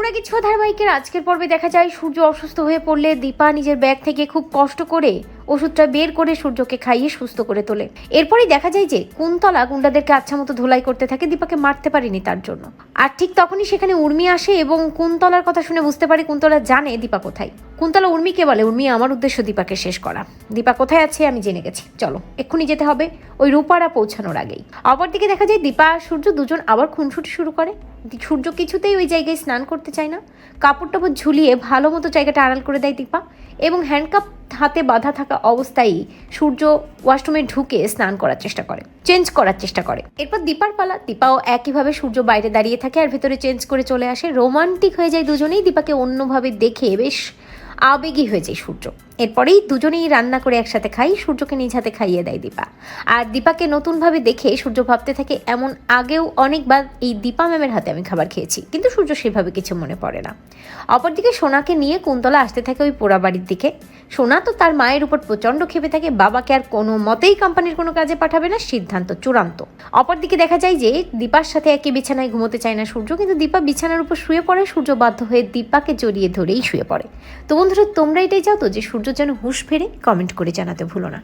অনুরাগী ছোঁয়া ধারাবাহিকের আজকের পর্বে দেখা যায় সূর্য অসুস্থ হয়ে পড়লে দীপা নিজের ব্যাগ থেকে খুব কষ্ট করে ওষুধটা বের করে সূর্যকে খাইয়ে সুস্থ করে তোলে। এরপরই দেখা যায় যে কুন্তলা গুন্ডাদেরকে আচ্ছা মতো ধোলাই করতে থাকে দীপাকে মারতে পারেনি তার জন্য। আর ঠিক তখনই সেখানে উর্মি আসে এবং কুন্তলার কথা শুনে বুঝতে পারে কুন্তলা জানে দীপা কোথায়। কুন্তলা উর্মিকে বলে, উর্মি আমার উদ্দেশ্য দীপাকে শেষ করা। দীপা কোথায় আছে আমি জেনে গেছি, চলো এক্ষুনি যেতে হবে ওই রূপারা পৌঁছানোর আগেই। অপরদিকে দেখা যায় দীপা আর সূর্য দুজন আবার খুনসুটি শুরু করে। সূর্য কিছুতেই ওই জায়গায় স্নান করতে চায় না। কাপড় টাপড় ঝুলিয়ে ভালো মতো জায়গাটা আড়াল করে দেয় দীপা এবং হ্যান্ডকাপ হাতে বাঁধা থাকা অবস্থায় সূর্য ওয়াশরুমে ঢুকে স্নান করার চেষ্টা করে, চেঞ্জ করার চেষ্টা করে। এরপর দীপার পালা, দীপাও একইভাবে সূর্য বাইরে দাঁড়িয়ে থাকে আর ভিতরে চেঞ্জ করে চলে আসে। রোমান্টিক হয়ে যায় দুজনেই, দীপাকে অন্যভাবে দেখে বেশ আবেগী হয়ে যায় সূর্য। এরপরেই দুজনেই রান্না করে একসাথে খাই, সূর্যকে নিজ হাতে খাইয়ে দেয় দীপা। আর দীপাকে নতুনভাবে দেখে সূর্য ভাবতে থাকে এমন আগেও অনেকবার এই দীপা ম্যামের হাতে আমি খাবার খেয়েছি, কিন্তু সূর্য সেভাবে কিছু মনে পড়ে না। অপরদিকে সোনাকে নিয়ে কুন্তলা আসতে থাকে ওই পোড়া বাড়ির দিকে। সোনা তো তার মায়ের উপর প্রচণ্ড ক্ষেপে থাকে, বাবাকে আর কোনো মতেই কোম্পানির কোনো কাজে পাঠাবে না, সিদ্ধান্ত চূড়ান্ত। অপরদিকে দেখা যায় যে দীপার সাথে একই বিছানায় ঘুমোতে চায় না সূর্য, কিন্তু দীপা বিছানার উপর শুয়ে পড়ে, সূর্য বাধ্য হয়ে দীপাকে জড়িয়ে ধরেই শুয়ে পড়ে। তো বন্ধুরা, তোমরা এটাই চাও তো যে সূর্য যেন হুঁশ ফেরে? কমেন্ট করে জানাতে ভুলো না।